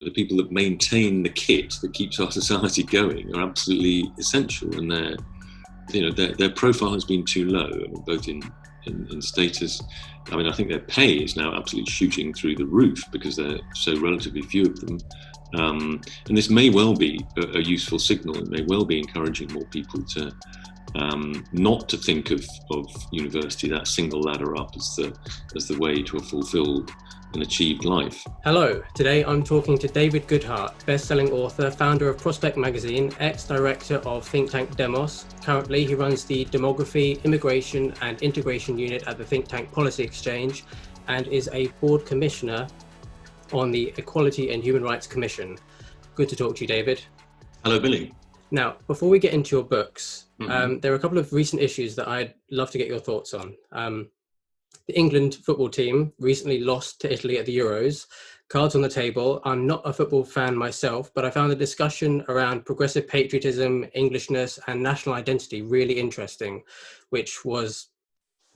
the people that maintain the kit that keeps our society going are absolutely essential, and their profile has been too low, both in status. I think their pay is now absolutely shooting through the roof because there are so relatively few of them. And this may well be a useful signal. It may well be encouraging more people to not to think of university, that single ladder up, as the way to a fulfilled and achieved life. Hello, today I'm talking to David Goodhart, best-selling author, founder of Prospect Magazine, ex-director of think tank Demos. Currently, he runs the Demography, Immigration and Integration Unit at the think tank Policy Exchange and is a board commissioner on the Equality and Human Rights Commission. Good to talk to you, David. Hello, Billy. Now, before we get into your books, there are a couple of recent issues that I'd love to get your thoughts on. The England football team recently lost to Italy at the Euros. Cards on the table. I'm not a football fan myself, but I found the discussion around progressive patriotism, Englishness, and national identity really interesting, which was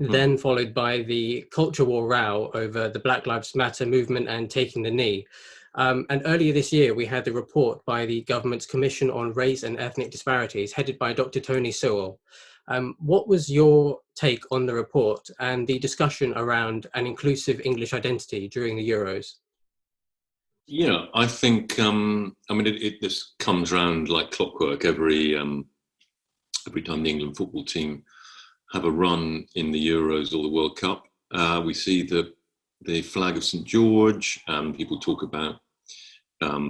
then followed by the culture war row over the Black Lives Matter movement and taking the knee. And earlier this year, we had the report by the government's Commission on Race and Ethnic Disparities, headed by Dr. Tony Sewell. What was your take on the report and the discussion around an inclusive English identity during the Euros? Yeah, I think, this comes around like clockwork every time the England football team have a run in the Euros or the World Cup. We see the flag of St. George, and people talk about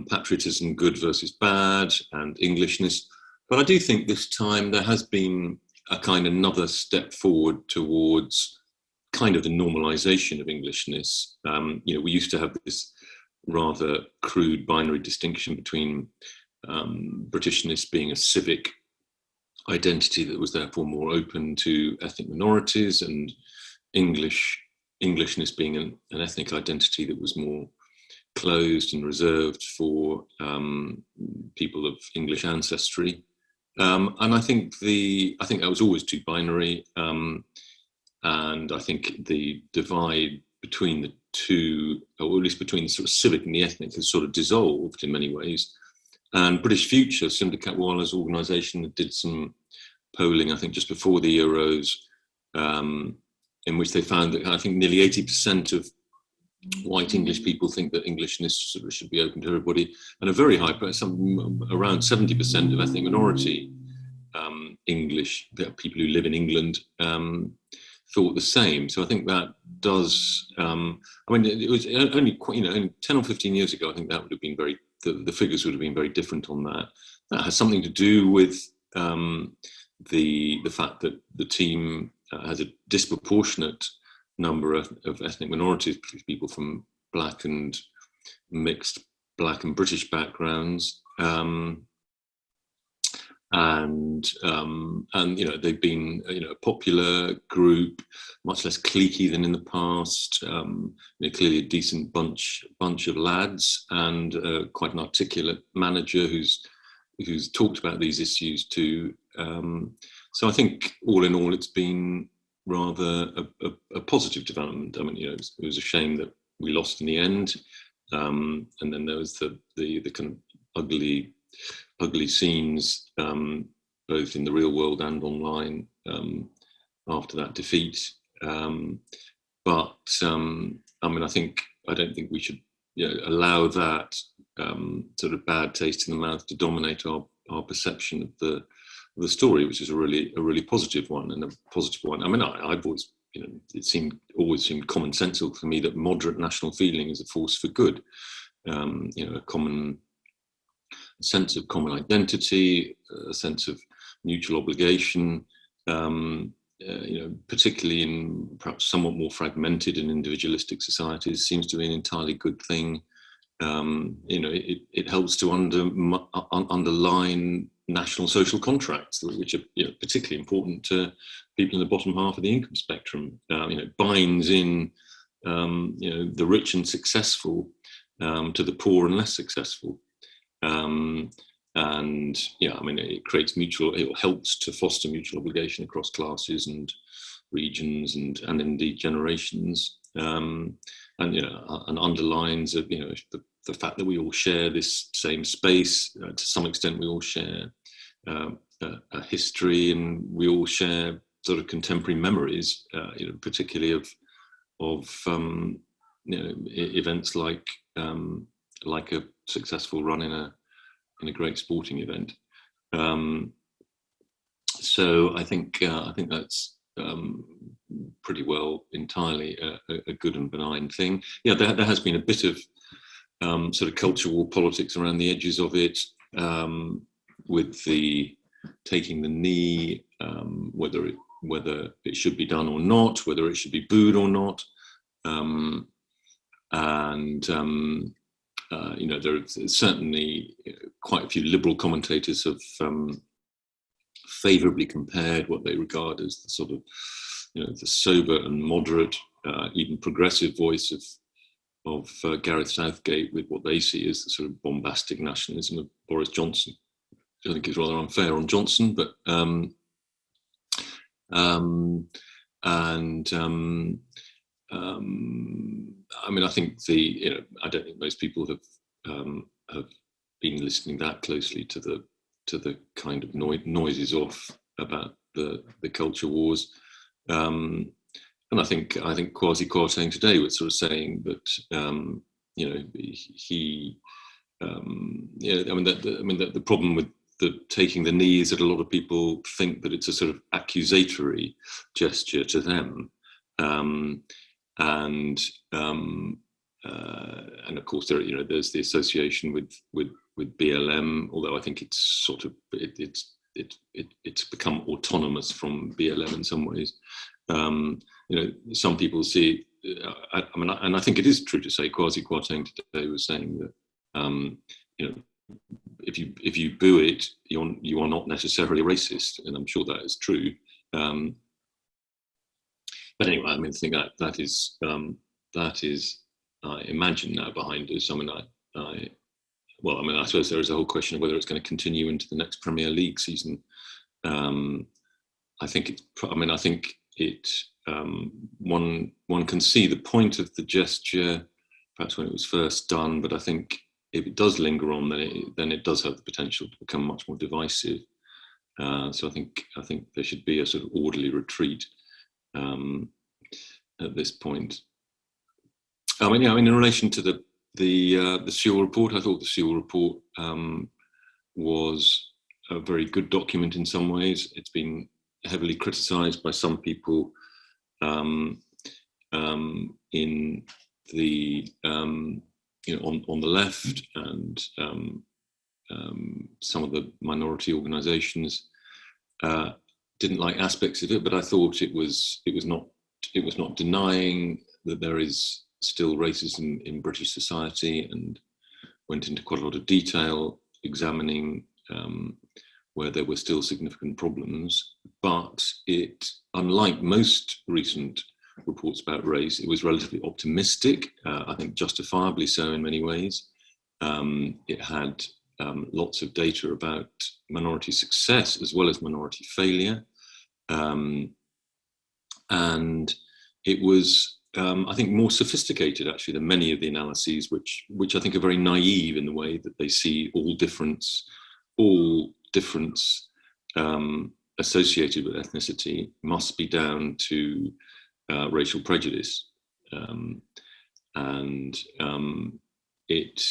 patriotism, good versus bad, and Englishness. But I do think this time there has been a kind of another step forward towards kind of the normalization of Englishness. We used to have this rather crude binary distinction between Britishness being a civic identity that was therefore more open to ethnic minorities, and Englishness being an ethnic identity that was more closed and reserved for people of English ancestry. And I think that was always too binary, and I think the divide between the two, or at least between the sort of civic and the ethnic, has sort of dissolved in many ways. And British Future, Syndicat Wala's organisation, did some polling, I think, just before the Euros, in which they found that I think nearly 80% of white English people think that Englishness should be open to everybody, and a very high, around 70% of ethnic minority English people who live in England thought the same. So I think that does. It was only 10 or 15 years ago. I think that would have been the figures would have been very different on that. That has something to do with the fact that the team has a disproportionate number of ethnic minorities, particularly people from black and mixed black and British backgrounds, and they've been a popular group, much less cliquey than in the past. Clearly a decent bunch of lads, and quite an articulate manager who's talked about these issues too. So I think all in all, it's been rather a positive development. It was a shame that we lost in the end, and then there was the kind of ugly scenes, both in the real world and online, after that defeat. I don't think we should allow that sort of bad taste in the mouth to dominate our perception of the story, which is a really positive one, and a positive one. I've always, it always seemed commonsensical for me that moderate national feeling is a force for good. A common sense of common identity, a sense of mutual obligation, particularly in perhaps somewhat more fragmented and individualistic societies, seems to be an entirely good thing. It helps to underline national social contracts, which are particularly important to people in the bottom half of the income spectrum. Binds in the rich and successful to the poor and less successful. It creates it helps to foster mutual obligation across classes and regions and indeed generations, and underlines the the fact that we all share this same space. To some extent, we all share a history, and we all share sort of contemporary memories, particularly of events like a successful run in a great sporting event. So I think that's pretty well entirely a good and benign thing. Yeah, there has been a bit of sort of culture war politics around the edges of it, with the taking the knee, whether it should be done or not, whether it should be booed or not, there are certainly quite a few liberal commentators have favourably compared what they regard as the sort of, the sober and moderate, even progressive voice of Gareth Southgate with what they see as the sort of bombastic nationalism of Boris Johnson. I think is rather unfair on Johnson, but I think I don't think most people have been listening that closely to the kind of noises about the culture wars, and I think Kwasi Kwarteng today was sort of saying that the problem with taking the knee is that a lot of people think that it's a sort of accusatory gesture to them, and of course there's the association with BLM, although I think it's sort of it's become autonomous from BLM in some ways. Some people see, and I think it is true to say Kwasi Kwarteng today was saying that if you boo it, you are not necessarily racist, and I'm sure that is true. But anyway, I think that is I imagine now behind us. I suppose there is a whole question of whether it's going to continue into the next Premier League season. I think one can see the point of the gesture, perhaps when it was first done, but I think if it does linger on, then it does have the potential to become much more divisive. So I think there should be a sort of orderly retreat at this point. In relation to the Sewell Report, I thought the Sewell Report was a very good document in some ways. It's been heavily criticised by some people in the on the left, and some of the minority organisations didn't like aspects of it, but I thought it was not denying that there is still racism in British society, and went into quite a lot of detail examining where there were still significant problems. But it, unlike most recent reports about race, it was relatively optimistic, I think justifiably so in many ways. It had lots of data about minority success as well as minority failure. And it was, I think, more sophisticated actually than many of the analyses, which I think are very naive in the way that they see all difference associated with ethnicity must be down to racial prejudice. It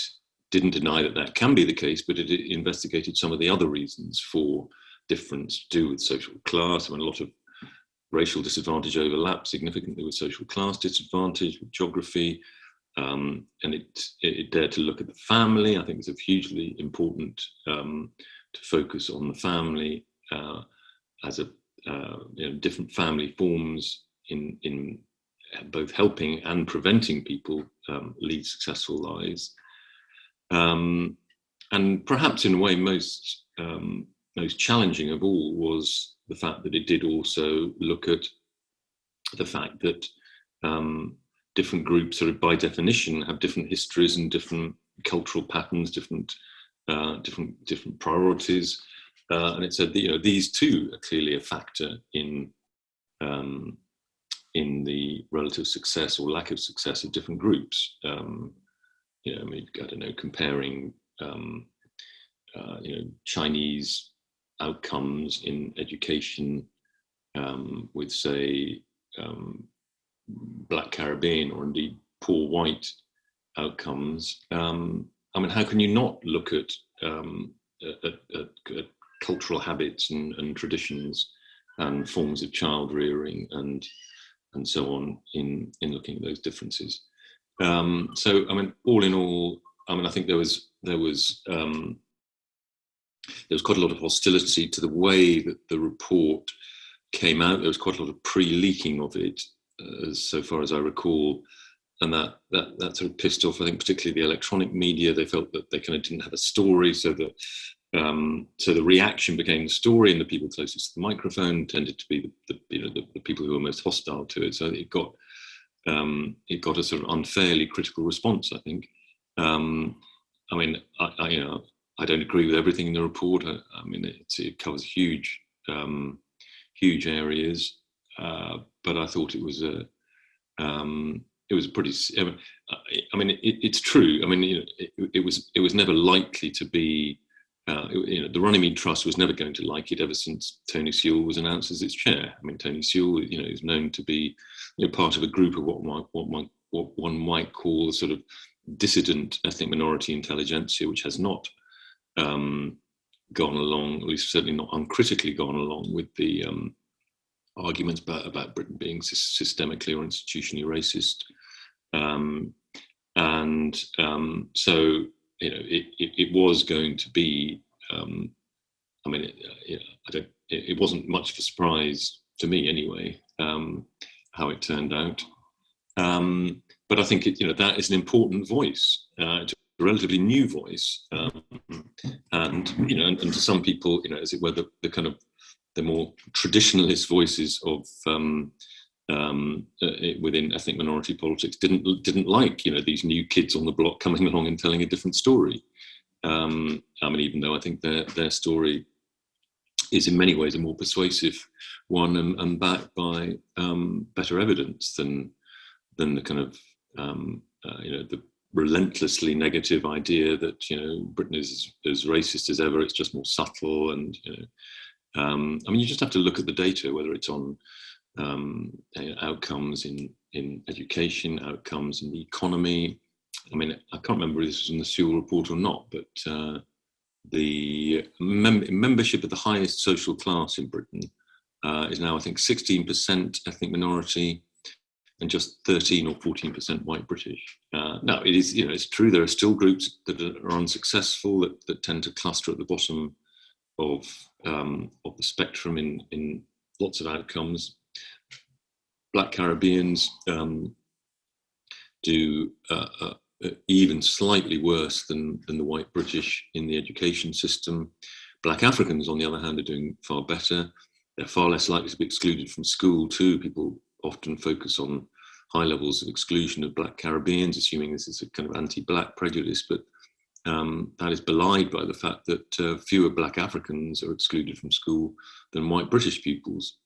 didn't deny that can be the case, but it investigated some of the other reasons for difference to do with social class. A lot of racial disadvantage overlapped significantly with social class disadvantage, with geography, and it dared to look at the family. I think it's hugely important to focus on the family as different family forms in both helping and preventing people lead successful lives. And perhaps in a way most challenging of all was the fact that it did also look at the fact that different groups sort of by definition have different histories and different cultural patterns, different priorities. And it said that, these too are clearly a factor in the relative success or lack of success of different groups. I mean, I don't know, comparing Chinese outcomes in education with, say, Black Caribbean or indeed poor white outcomes. I mean, how can you not look at cultural habits and traditions and forms of child rearing and so on in looking at those differences? So, I mean, all in all, I mean, I think there was quite a lot of hostility to the way that the report came out. There was quite a lot of pre-leaking of it, so far as I recall, and that sort of pissed off, I think, particularly the electronic media. They felt that they kind of didn't have a story, so that so the reaction became the story, and the people closest to the microphone tended to be the people who were most hostile to it. So it got a sort of unfairly critical response, I think. I mean, I don't agree with everything in the report. I mean, it covers huge areas, but I thought it was a pretty. I mean, it's true. I mean, it was never likely to be. The Runnymede Trust was never going to like it ever since Tony Sewell was announced as its chair. I mean, Tony Sewell, is known to be part of a group of what one might call a sort of dissident ethnic minority intelligentsia, which has not gone along, at least certainly not uncritically gone along with the arguments about Britain being systemically or institutionally racist. So it was going to be. I mean, it wasn't much of a surprise to me anyway how it turned out. But I think that is an important voice. It's a relatively new voice, and to some people, as it were, the kind of the more traditionalist voices of within ethnic minority politics didn't like these new kids on the block coming along and telling a different story. I mean, even though I think their story is in many ways a more persuasive one and backed by better evidence than the kind of the relentlessly negative idea that Britain is as racist as ever. It's just more subtle, and I mean, you just have to look at the data, whether it's on outcomes in education, outcomes in the economy. I mean, I can't remember if this was in the Sewell Report or not, but the membership of the highest social class in Britain is now, I think, 16% ethnic minority and just 13 or 14% white British. Now, it is, it's true, there are still groups that are unsuccessful, that tend to cluster at the bottom of the spectrum in lots of outcomes. Black Caribbeans do even slightly worse than the white British in the education system. Black Africans, on the other hand, are doing far better. They're far less likely to be excluded from school too. People often focus on high levels of exclusion of Black Caribbeans, assuming this is a kind of anti-Black prejudice, but that is belied by the fact that fewer Black Africans are excluded from school than white British pupils,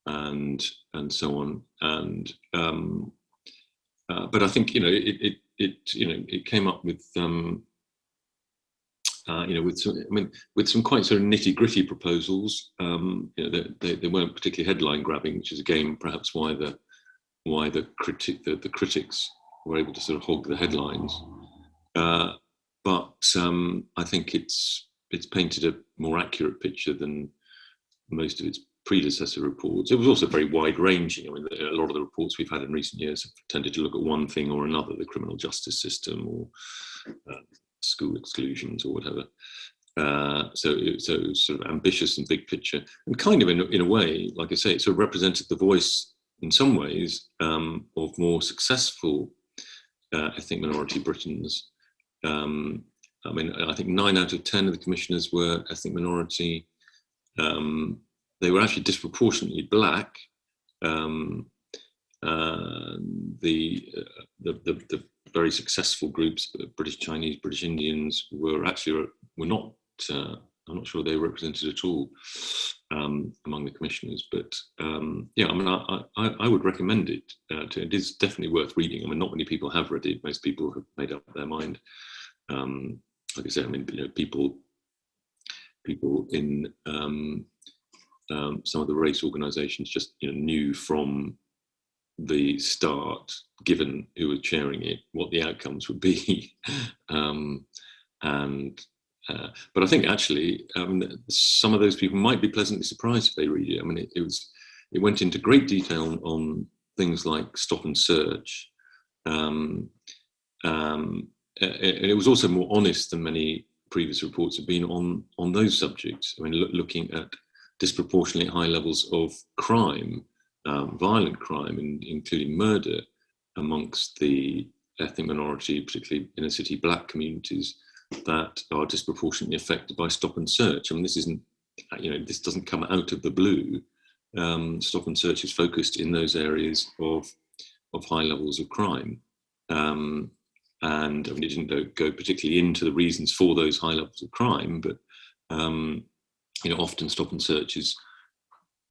and so on. And but I think it came up with with some quite sort of nitty-gritty proposals. They weren't particularly headline grabbing, which is again perhaps why the critics were able to sort of hog the headlines. But I think it's painted a more accurate picture than most of its predecessor reports. It was also very wide-ranging. I mean, a lot of the reports we've had in recent years have tended to look at one thing or another, the criminal justice system or school exclusions or whatever. So it was sort of ambitious and big picture, and kind of in a way, like I say, it sort of represented the voice in some ways of more successful ethnic minority Britons. I mean, I think 9 out of 10 of the commissioners were ethnic minority. They were actually disproportionately Black. The very successful groups, British Chinese, British Indians, were not. I'm not sure they were represented at all. among the commissioners. But yeah, I mean, I would recommend it. It is definitely worth reading. I mean, not many people have read it. Most people have made up their mind. Like I said, I mean, people in some of the race organisations just knew from the start, given who was chairing it, what the outcomes would be. But I think actually some of those people might be pleasantly surprised if they read it. I mean, it went into great detail on things like stop and search. It was also more honest than many previous reports have been on those subjects. I mean, looking at disproportionately high levels of crime, violent crime, including murder, amongst the ethnic minority, particularly inner city black communities, that are disproportionately affected by stop and search. I mean, this doesn't come out of the blue. Stop and search is focused in those areas of high levels of crime. And I mean, it didn't go particularly into the reasons for those high levels of crime, but often stop and search is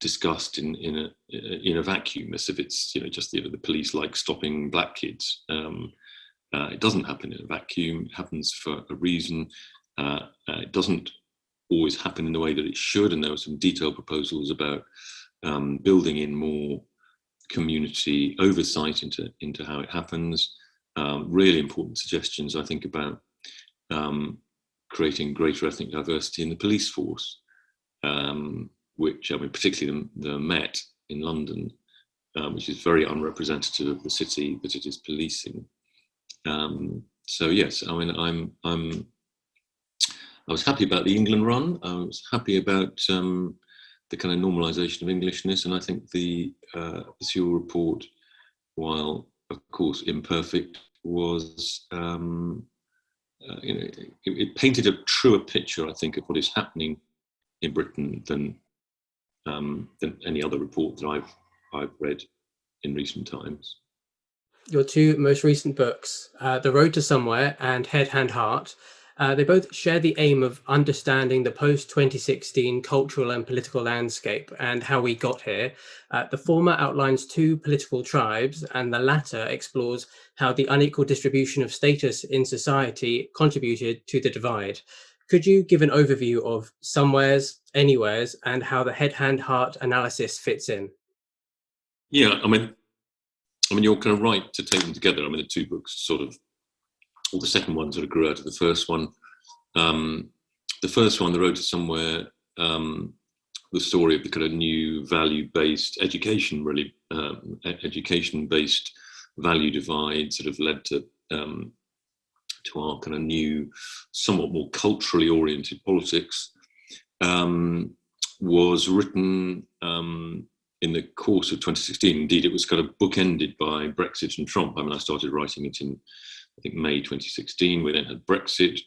discussed in a vacuum, as if it's just the police like stopping black kids. It doesn't happen in a vacuum. It happens for a reason. It doesn't always happen in the way that it should, and there were some detailed proposals about building in more community oversight into how it happens. Really important suggestions, I think, about creating greater ethnic diversity in the police force, which, I mean, particularly the Met in London, which is very unrepresentative of the city that it is policing. So yes, I mean, I was happy about the England run. I was happy about the kind of normalisation of Englishness, and I think the Sewell Report, while of course imperfect, was it painted a truer picture, I think, of what is happening in Britain than any other report that I've read in recent times. Your two most recent books, The Road to Somewhere and Head, Hand, Heart, they both share the aim of understanding the post-2016 cultural and political landscape and how we got here. The former outlines two political tribes, and the latter explores how the unequal distribution of status in society contributed to the divide. Could you give an overview of Somewheres, Anywheres, and how the Head, Hand, Heart analysis fits in? Yeah, I mean, you're kind of right to take them together. I mean, the two books sort of, or the second one sort of grew out of the first one. The first one, The Road to Somewhere, the story of the kind of new value-based education, really, education-based value divide sort of led to our kind of new, somewhat more culturally oriented politics, was written in the course of 2016. Indeed, it was kind of bookended by Brexit and Trump. I mean, I started writing it in, I think, May 2016. We then had Brexit,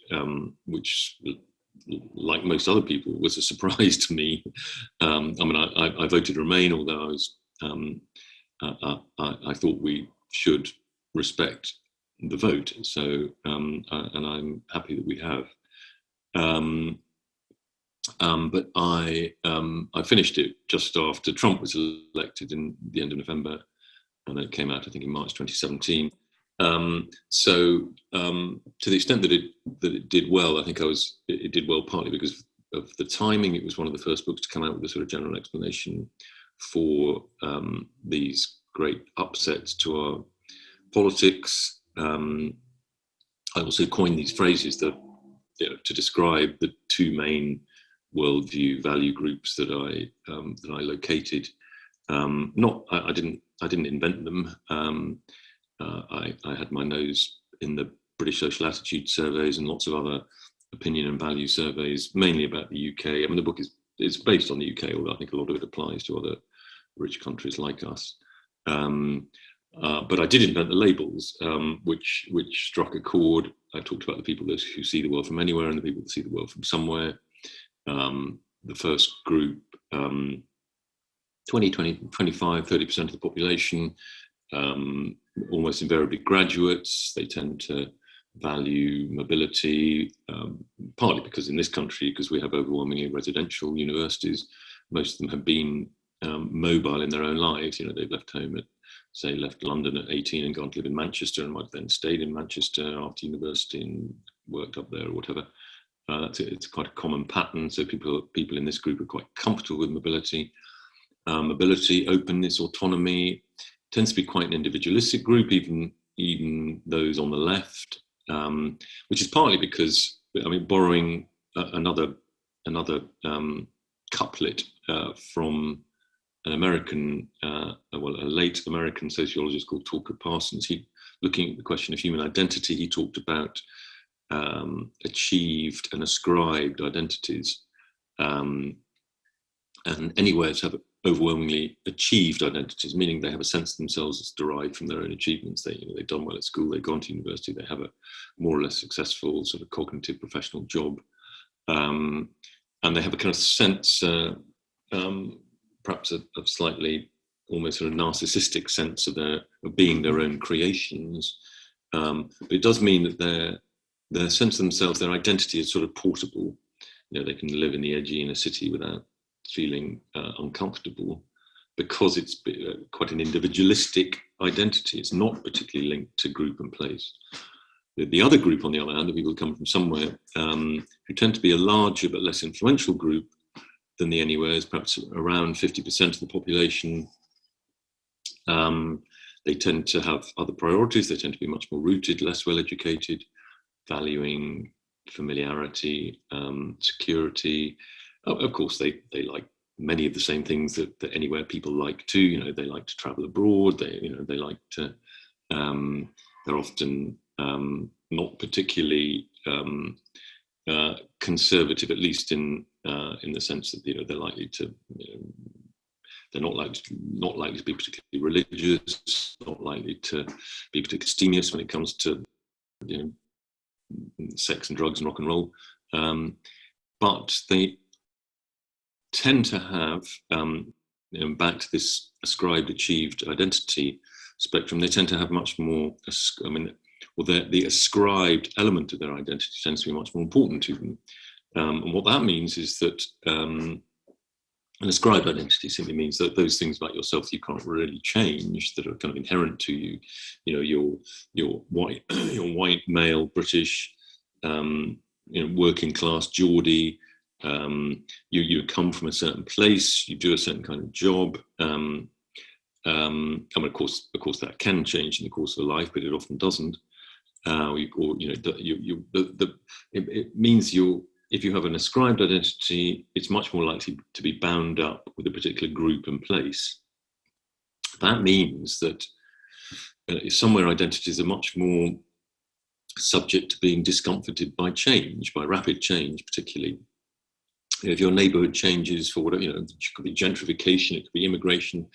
which, like most other people, was a surprise to me. I mean, I voted Remain, although I was, I thought we should respect the vote. So, and I'm happy that we have. But I finished it just after Trump was elected in the end of November, and it came out, I think, in March 2017. So to the extent that it did well, I think it did well partly because of the timing. It was one of the first books to come out with a sort of general explanation for these great upsets to our politics. I also coined these phrases that, to describe the two main worldview value groups that I located. I didn't invent them. I had my nose in the British Social Attitude surveys and lots of other opinion and value surveys, mainly about the UK. I mean, the book is based on the UK, although I think a lot of it applies to other rich countries like us. But I did invent the labels, which struck a chord. I talked about the people who see the world from anywhere and the people that see the world from somewhere. The first group, 20, 25, 30% of the population, almost invariably graduates. They tend to value mobility, partly because in this country, because we have overwhelmingly residential universities, most of them have been mobile in their own lives. They've left home left London at 18 and gone to live in Manchester, and might have then stayed in Manchester after university and worked up there or whatever. It's quite a common pattern. So people in this group are quite comfortable with mobility. Mobility, openness, autonomy tends to be quite an individualistic group, even those on the left, which is partly because, borrowing another couplet from an American, a late American sociologist called Tucker Parsons. He, looking at the question of human identity, he talked about achieved and ascribed identities, and anywheres have overwhelmingly achieved identities, meaning they have a sense of themselves as derived from their own achievements. They've done well at school, they've gone to university, they have a more or less successful sort of cognitive professional job, and they have a kind of sense, perhaps a slightly almost sort of narcissistic sense of being their own creations. But it does mean that their sense of themselves, their identity is sort of portable. They can live in the edgy inner city without feeling uncomfortable, because it's quite an individualistic identity. It's not particularly linked to group and place. The other group, on the other hand, the people who come from somewhere, who tend to be a larger but less influential group than the anywheres, perhaps around 50% of the population. They tend to have other priorities. They tend to be much more rooted, less well educated, valuing familiarity, security. Of course, they like many of the same things that anywhere people like too. They like to travel abroad. They like to. They're often not particularly conservative, at least in the sense that they're likely to. They're not likely to be particularly religious. Not likely to be particularly abstemious when it comes to sex and drugs and rock and roll. But they tend to have, back to this ascribed achieved identity spectrum, they tend to have much more, the ascribed element of their identity tends to be much more important to them. And what that means is that an ascribed identity simply means that those things about yourself you can't really change, that are kind of inherent to you. You're white, you're white, male, British, working class, Geordie. You come from a certain place, you do a certain kind of job. And of course that can change in the course of a life, but it often doesn't. It means if you have an ascribed identity, it's much more likely to be bound up with a particular group and place. That means that somewhere identities are much more subject to being discomforted by change, by rapid change, particularly. If your neighbourhood changes for whatever, it could be gentrification, it could be immigration,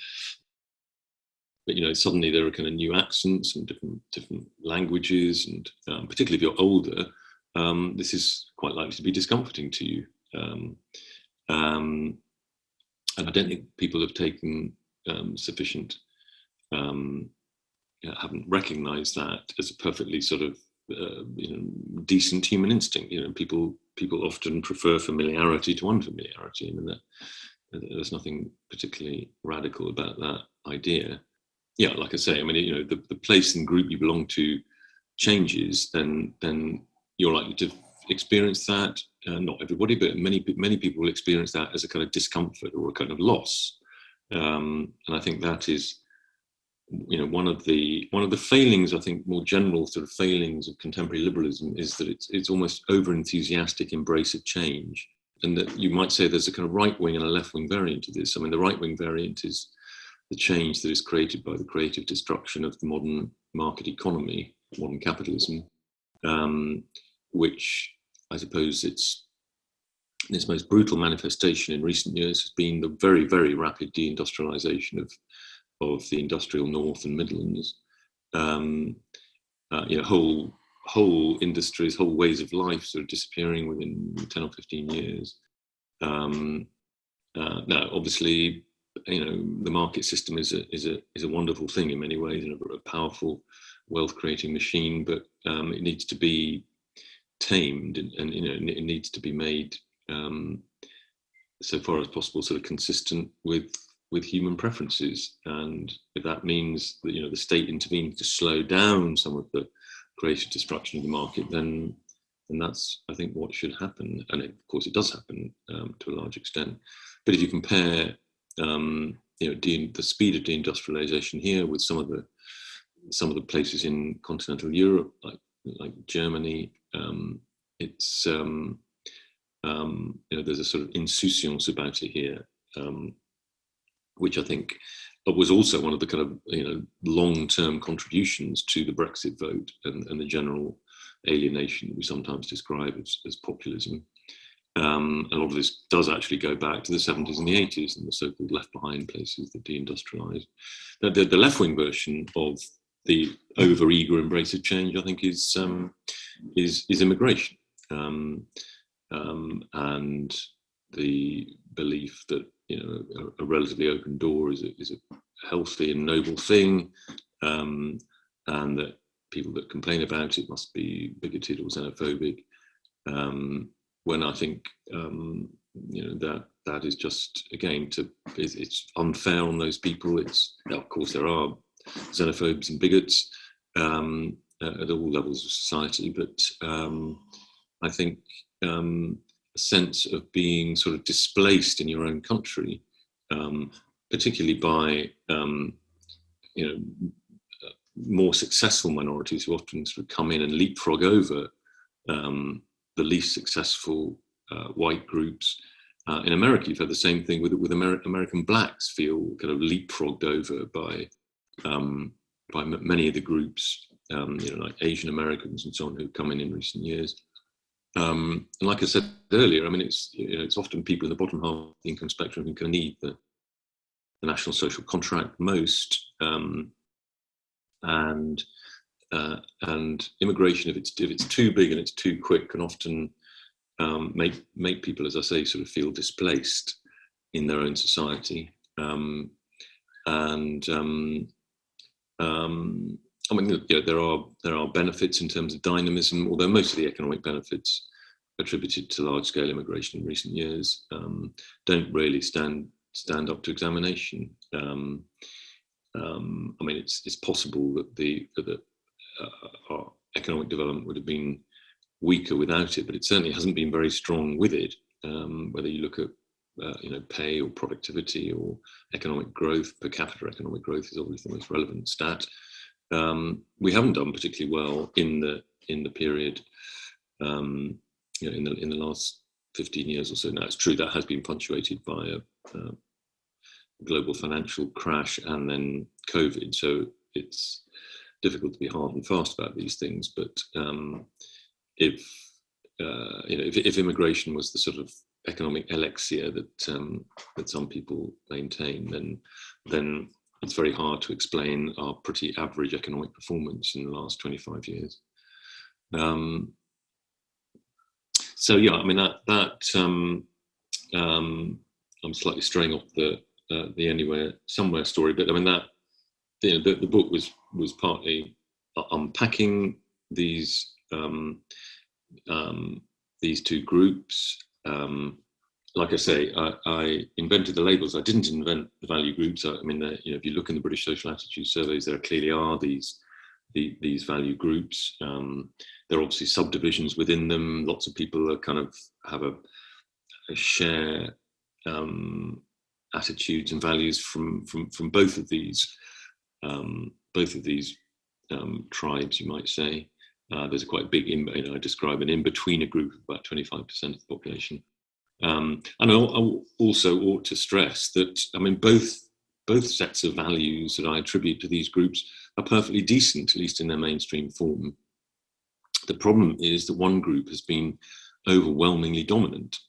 but suddenly there are kind of new accents and different languages, and particularly if you're older, this is quite likely to be discomforting to you. And I don't think people have taken sufficient, haven't recognised that as a perfectly sort of decent human instinct. People often prefer familiarity to unfamiliarity. There's nothing particularly radical about that idea. Yeah, like I say, the place and group you belong to changes, then you're likely to experience that. Not everybody, but many people will experience that as a kind of discomfort or a kind of loss. And I think that is, one of the failings, I think, more general sort of failings of contemporary liberalism, is that it's almost over-enthusiastic embrace of change, and that you might say there's a kind of right wing and a left wing variant of this. The right wing variant is the change that is created by the creative destruction of the modern market economy, modern capitalism, which I suppose its most brutal manifestation in recent years has been the very, very rapid deindustrialization of the industrial North and Midlands. Whole industries, whole ways of life sort of disappearing within 10 or 15 years. Now, obviously, the market system is a wonderful thing in many ways, and a powerful wealth-creating machine, but it needs to be tamed, and it needs to be made so far as possible, sort of consistent with human preferences. And if that means that, the state intervenes to slow down some of the creative destruction of the market, then that's, I think, what should happen. And of course, it does happen to a large extent. But if you compare, the speed of deindustrialization here with some of the places in continental Europe, like Germany, it's there's a sort of insouciance about it here, which I think was also one of the kind of long-term contributions to the Brexit vote and the general alienation that we sometimes describe as populism. A lot of this does actually go back to the 70s and the 80s and the so-called left-behind places that deindustrialized. The left-wing version of the over-eager embrace of change, I think, is immigration, and the belief that a relatively open door is a healthy and noble thing, and that people that complain about it must be bigoted or xenophobic. When I think that is just, again, it's unfair on those people. Of course there are xenophobes and bigots at all levels of society, but I think a sense of being sort of displaced in your own country, particularly by more successful minorities who often sort of come in and leapfrog over the least successful white groups. In America, you've had the same thing with American blacks feel kind of leapfrogged over by many of the groups, like Asian Americans and so on, who've come in recent years. And like I said earlier, I mean, it's often people in the bottom half of the income spectrum who can need the national social contract most, and immigration, if it's too big and it's too quick, can often make people, as I say, sort of feel displaced in their own society. I mean, there are benefits in terms of dynamism, although most of the economic benefits attributed to large-scale immigration in recent years don't really stand up to examination. I mean, it's possible that our economic development would have been weaker without it, but it certainly hasn't been very strong with it. Whether you look at pay or productivity or economic growth, per capita economic growth is obviously the most relevant stat. We haven't done particularly well in the period, in the last 15 years or so. Now, it's true that has been punctuated by a global financial crash and then COVID, so it's difficult to be hard and fast about these things. But if immigration was the sort of economic elixir that some people maintain, then it's very hard to explain our pretty average economic performance in the last 25 years. So yeah, I mean I'm slightly straying off the anywhere somewhere story, but I mean that the book was partly unpacking these two groups. Like I say, I invented the labels. I didn't invent the value groups. I mean, if you look in the British Social Attitude Surveys, there clearly are these value groups. There are obviously subdivisions within them. Lots of people are kind of have a share attitudes and values from both of these tribes, you might say. There's a quite big, I describe an in-betweener group of about 25% of the population. And I also ought to stress that, I mean, both sets of values that I attribute to these groups are perfectly decent, at least in their mainstream form. The problem is that one group has been overwhelmingly dominant,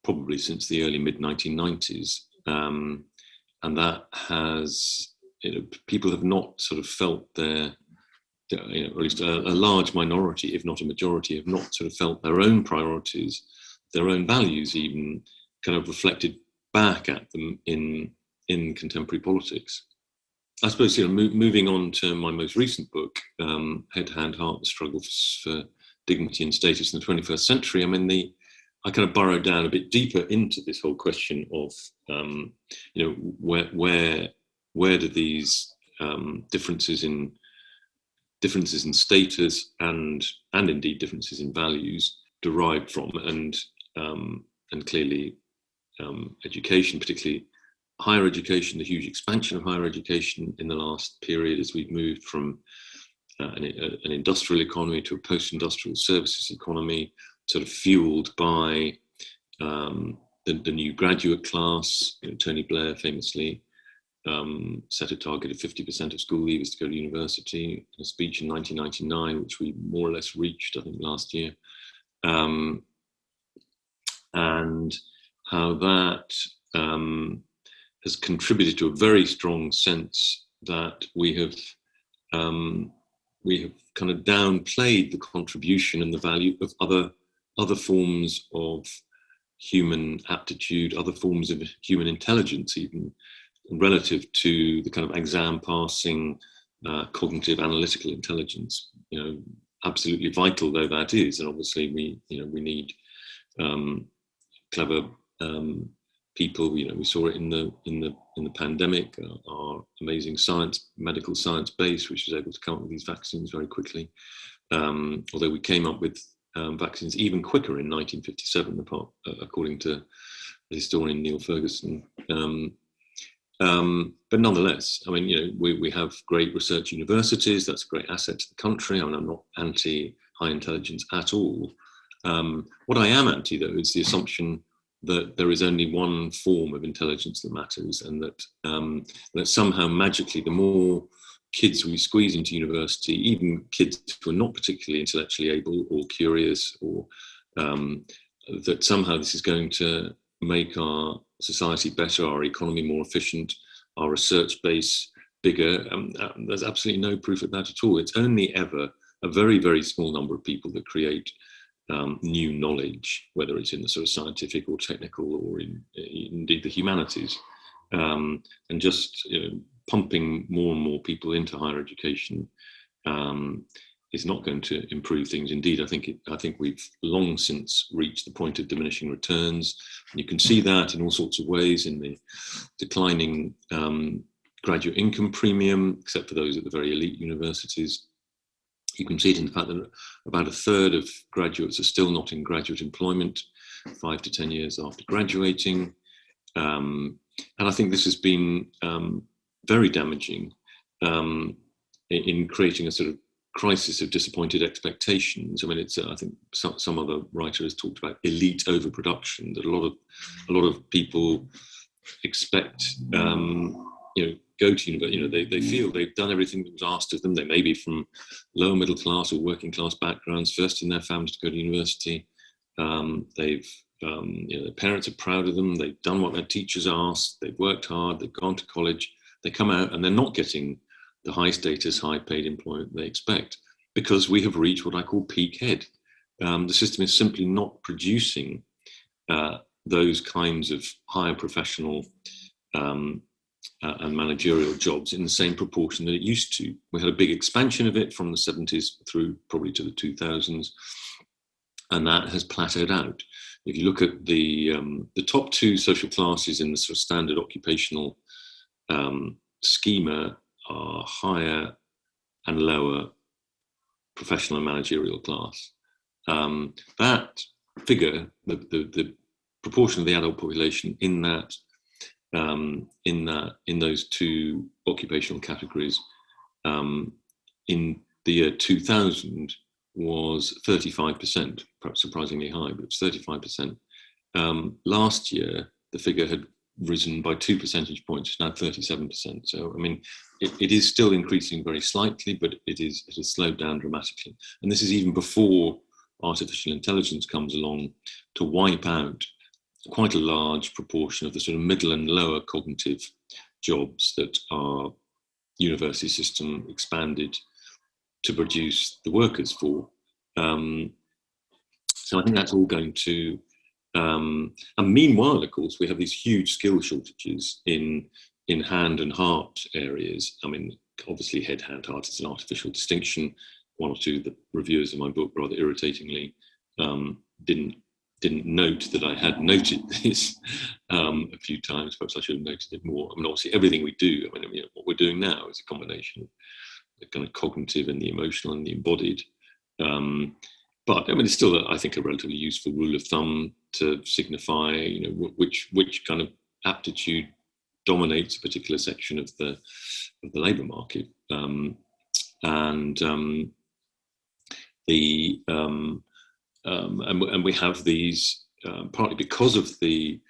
probably since the early mid-1990s, and that has, people have not sort of felt their, or at least a large minority, if not a majority, have not sort of felt their own priorities, their own values even kind of reflected back at them in contemporary politics. I suppose, moving on to my most recent book, Head, Hand, Heart, The Struggle for Dignity and Status in the 21st Century, I mean, I kind of burrowed down a bit deeper into this whole question of, where do these differences in status and indeed differences in values derive from, and clearly education, particularly higher education, the huge expansion of higher education in the last period as we've moved from an industrial economy to a post-industrial services economy, sort of fueled by the new graduate class. Tony Blair famously set a target of 50% of school leavers to go to university in a speech in 1999, which we more or less reached, I think, last year. And how that has contributed to a very strong sense that we have kind of downplayed the contribution and the value of other forms of human aptitude, other forms of human intelligence, even relative to the kind of exam passing cognitive analytical intelligence. Absolutely vital though that is, and obviously we need clever people. We saw it in the pandemic. Our amazing medical science base, which was able to come up with these vaccines very quickly. Although we came up with vaccines even quicker in 1957, according to the historian Neil Ferguson. But nonetheless, I mean, we have great research universities. That's a great asset to the country. I mean, I'm not anti high intelligence at all. What I am anti, though, is the assumption that there is only one form of intelligence that matters, and that somehow magically, the more kids we squeeze into university, even kids who are not particularly intellectually able or curious, or that somehow this is going to make our society better, our economy more efficient, our research base bigger. There's absolutely no proof of that at all. It's only ever a very, very small number of people that create new knowledge, whether it's in the sort of scientific or technical or indeed the humanities. And just pumping more and more people into higher education is not going to improve things. Indeed, I think we've long since reached the point of diminishing returns. And you can see that in all sorts of ways, in the declining graduate income premium, except for those at the very elite universities. You can see it in the fact that about a third of graduates are still not in graduate employment 5 to 10 years after graduating. And I think this has been very damaging in creating a sort of crisis of disappointed expectations. I mean, it's I think some other writer has talked about elite overproduction, that a lot of people expect go to university. They feel they've done everything that was asked of them. They may be from lower middle class or working class backgrounds, first in their families to go to university. Their parents are proud of them. They've done what their teachers asked. They've worked hard. They've gone to college. They come out and they're not getting the high status, high paid employment they expect, because we have reached what I call peak head. The system is simply not producing those kinds of higher professional and managerial jobs in the same proportion that it used to. We had a big expansion of it from the 70s through probably to the 2000s, and that has plateaued out. If you look at the top two social classes in the sort of standard occupational schema are higher and lower professional and managerial class. That figure, the proportion of the adult population in those two occupational categories in the year 2000 was 35%, perhaps surprisingly high, but it's 35%. Last year, the figure had risen by 2 percentage points, it's now 37%. So, I mean, it is still increasing very slightly, but it has slowed down dramatically. And this is even before artificial intelligence comes along to wipe out quite a large proportion of the sort of middle and lower cognitive jobs that our university system expanded to produce the workers for. So I think that's all going to, and meanwhile, of course, we have these huge skill shortages in hand and heart areas. I mean, obviously head, hand, heart is an artificial distinction. One or two of the reviewers of my book rather irritatingly didn't didn't note that I had noted this a few times. Perhaps I should have noted it more. I mean, obviously, everything we do, I mean, you know, what we're doing now is a combination of the kind of cognitive and the emotional and the embodied. But I mean, it's still, I think, a relatively useful rule of thumb to signify, you know, which kind of aptitude dominates a particular section of the labour market, and we have these partly because of the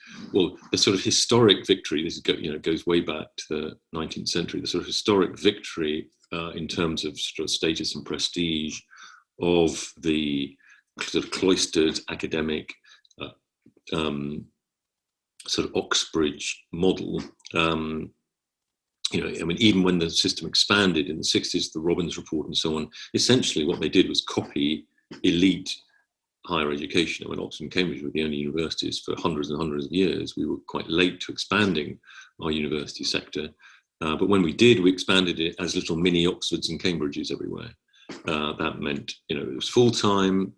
sort of historic victory. This goes way back to the 19th century. The sort of historic victory in terms of sort of status and prestige of the sort of cloistered academic sort of Oxbridge model. You know, I mean, even when the system expanded in the 60s, the Robbins Report and so on, essentially what they did was copy elite higher education. I mean, Oxford and Cambridge were the only universities for hundreds and hundreds of years. We were quite late to expanding our university sector. But when we did, we expanded it as little mini Oxfords and Cambridges everywhere. That meant, you know, it was full-time,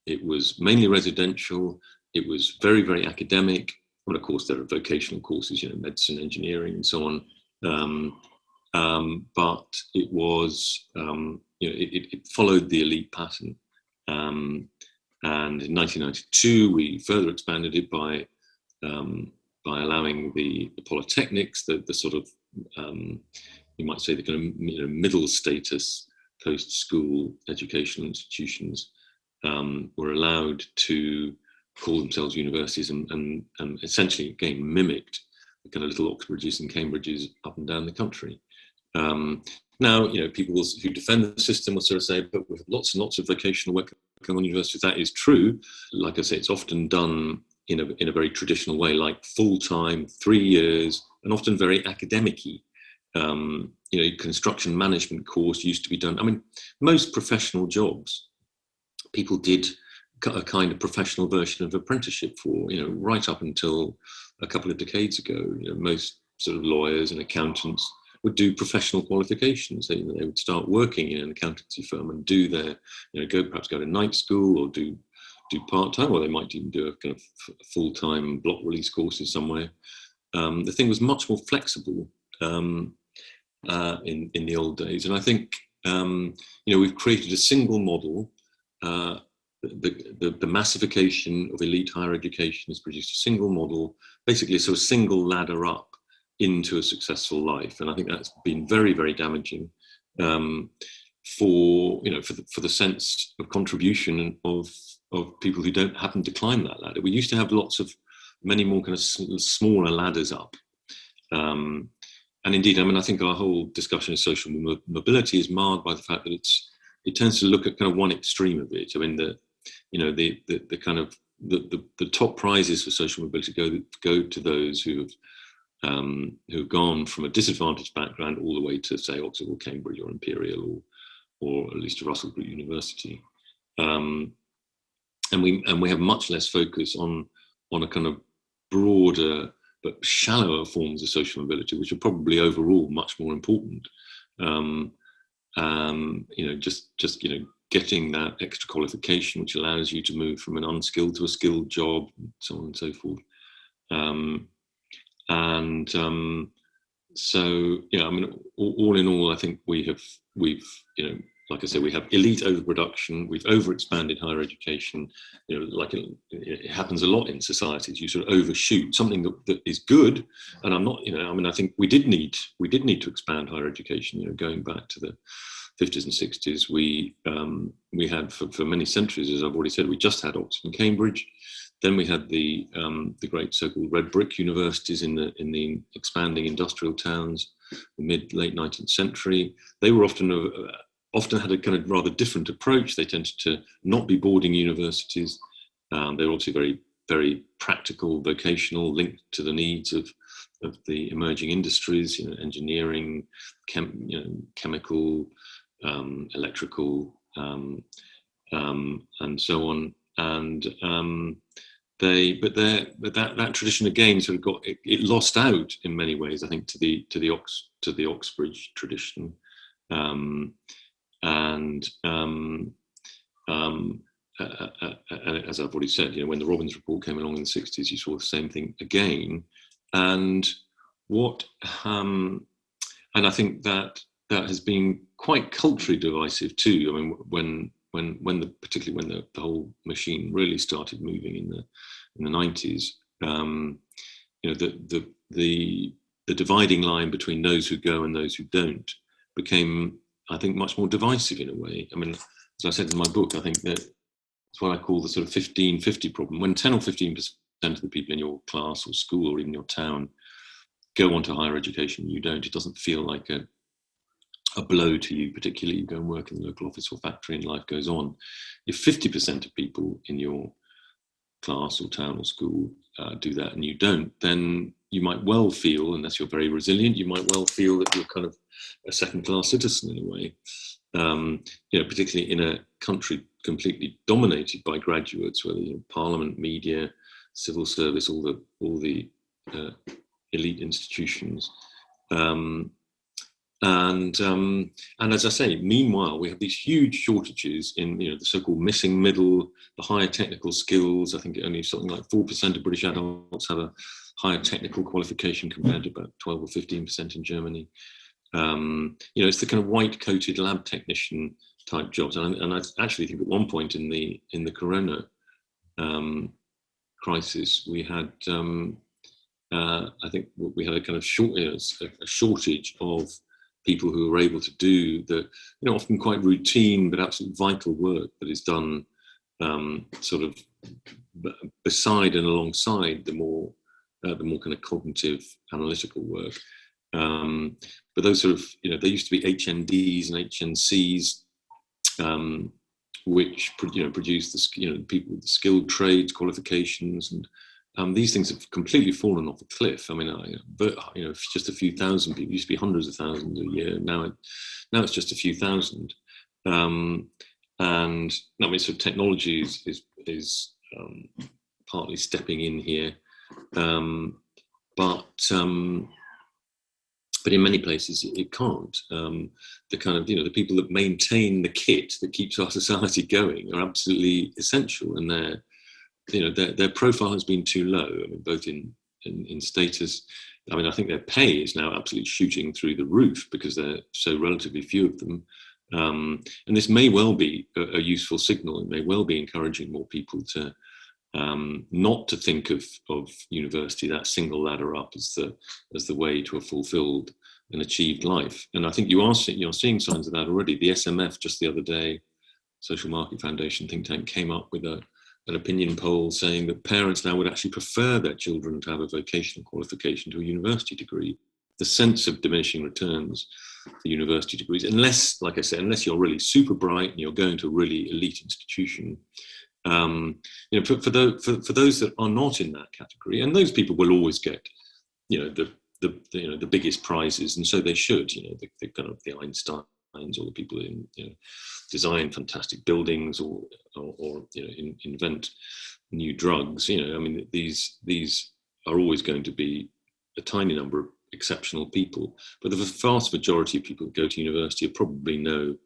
it was mainly residential, it was very, very academic. And of course, there are vocational courses, you know, medicine, engineering, and so on. But it was, you know, it followed the elite pattern. And in 1992, we further expanded it by allowing the polytechnics, the sort of, you might say, the kind of, you know, middle status post-school educational institutions were allowed to call themselves universities and essentially, again, mimicked the kind of little Oxbridges and Cambridges up and down the country. Now, you know, people who defend the system will sort of say, but with lots and lots of vocational work on universities, that is true. Like I say, it's often done in a very traditional way, like full-time, 3 years, and often very academic-y. You know, construction management course used to be done. I mean, most professional jobs, people did a kind of professional version of apprenticeship for, you know, right up until a couple of decades ago. You know, most sort of lawyers and accountants would do professional qualifications. They would start working in an accountancy firm and do their, you know, perhaps go to night school or do part-time, or they might even do a kind of full-time block release courses somewhere. The thing was much more flexible in the old days. And I think, you know, we've created a single model. The massification of elite higher education has produced a single model, basically a sort of single ladder up into a successful life. And I think that's been very, very damaging for, you know, for the sense of contribution of people who don't happen to climb that ladder. We used to have many more kind of smaller ladders up. And indeed, I mean, I think our whole discussion of social mobility is marred by the fact that it tends to look at kind of one extreme of it. I mean, the kind of the top prizes for social mobility go to those who have gone from a disadvantaged background all the way to, say, Oxford or Cambridge or Imperial or at least a Russell Group University. And we have much less focus on a kind of broader but shallower forms of social mobility, which are probably overall much more important. You know, just you know, getting that extra qualification, which allows you to move from an unskilled to a skilled job, and so on and so forth. So yeah, I mean, all in all, I think we've you know, like I said, we have elite overproduction. We've overexpanded higher education. You know, like it happens a lot in societies. You sort of overshoot something that is good. And I'm not, you know, I mean, I think we did need to expand higher education. You know, going back to the 50s and 60s, we had for many centuries, as I've already said, we just had Oxford and Cambridge. Then we had the great so-called red brick universities in the expanding industrial towns, the late 19th century. They were often had a kind of rather different approach. They tended to not be boarding universities. They were also very, very practical, vocational, linked to the needs of the emerging industries, you know, engineering, chemical, electrical, and so on. And that tradition again sort of got it lost out in many ways, I think, to the Oxbridge tradition. as I've already said, when the Robbins report came along in the 60s, you saw the same thing again. And and I think that has been quite culturally divisive too. I mean, particularly when the whole machine really started moving in the 90s, the dividing line between those who go and those who don't became, I think, much more divisive in a way. I mean, as I said in my book, I think that it's what I call the sort of 15-50 problem. When 10 or 15% of the people in your class or school or even your town go on to higher education, you don't, it doesn't feel like a blow to you, particularly you go and work in the local office or factory and life goes on. If 50% of people in your class or town or school do that and you don't, then you might well feel, unless you're very resilient, you might well feel that you're kind of a second-class citizen in a way. Particularly in a country completely dominated by graduates, whether parliament, media, civil service, all the elite institutions. And as I say, meanwhile, we have these huge shortages in the so-called missing middle, the higher technical skills. I think only something like 4% of British adults have a higher technical qualification compared to about 12 or 15% in Germany. It's the kind of white-coated lab technician type jobs, and I actually think at one point in the Corona crisis, we had I think we had a kind of shortage of people who are able to do the often quite routine but absolutely vital work that is done sort of beside and alongside the more kind of cognitive analytical work. But those sort of there used to be HNDs and HNCs, which produce the people with the skilled trades qualifications, and these things have completely fallen off a cliff. I mean, it's just a few thousand people. It used to be hundreds of thousands a year. Now it's just a few thousand. And I mean, so technology is partly stepping in here, but in many places it can't. The kind of the people that maintain the kit that keeps our society going are absolutely essential, and their profile has been too low. I mean, both in status. I mean, I think their pay is now absolutely shooting through the roof because there are so relatively few of them. And this may well be a useful signal. It may well be encouraging more people to not to think of university, that single ladder up, as the way to a fulfilled and achieved life. And I think you're seeing signs of that already. The SMF just the other day, Social Market Foundation think tank, came up with an opinion poll saying that parents now would actually prefer their children to have a vocational qualification to a university degree. The sense of diminishing returns for university degrees, unless, like I said, unless you're really super bright and you're going to a really elite institution. For those that are not in that category, and those people will always get, the biggest prizes, and so they should. The kind of the Einsteins, or the people in design fantastic buildings, or invent new drugs. I mean, these are always going to be a tiny number of exceptional people, but the vast majority of people who go to university are probably no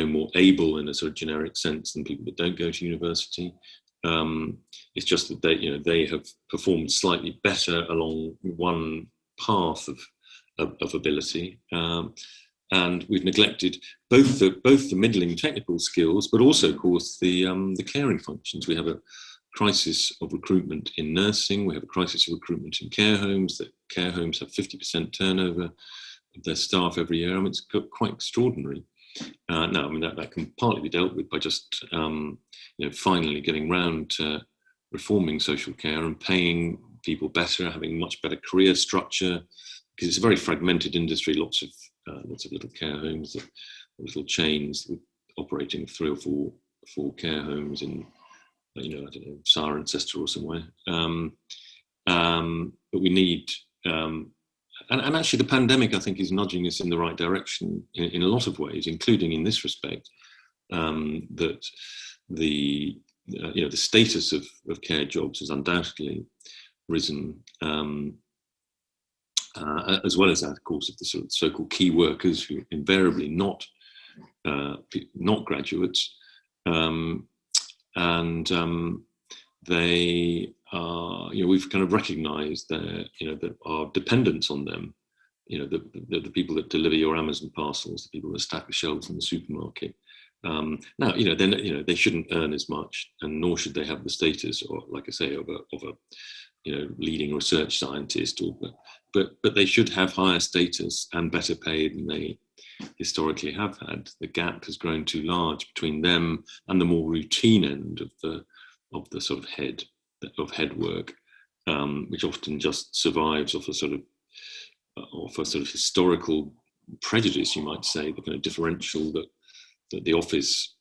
more able in a sort of generic sense than people that don't go to university. It's just that they have performed slightly better along one path of ability, and we've neglected both the middling technical skills, but also, of course, the caring functions. We have a crisis of recruitment in nursing. We have a crisis of recruitment in care homes. That care homes have 50% turnover of their staff every year. I mean, it's quite extraordinary. Now, I mean, that can partly be dealt with by just finally getting round to reforming social care and paying people better, having much better career structure, because it's a very fragmented industry. Lots of little care homes, little chains operating 3 or 4 care homes in, I don't know, Cirencester or somewhere. But we need, and actually the pandemic, I think, is nudging us in the right direction in a lot of ways, including in this respect, that the status of care jobs has undoubtedly risen, as well as that, of course, of the sort of so-called key workers who are invariably not graduates. and they are, we've kind of recognised that that our dependence on them, the people that deliver your Amazon parcels, the people that stack the shelves in the supermarket. Now, then they shouldn't earn as much, and nor should they have the status, or like I say, of a leading research scientist, but they should have higher status and better pay than they historically have had. The gap has grown too large between them and the more routine end of the sort of head work, which often just survives off a sort of historical prejudice, you might say, the kind of differential that the office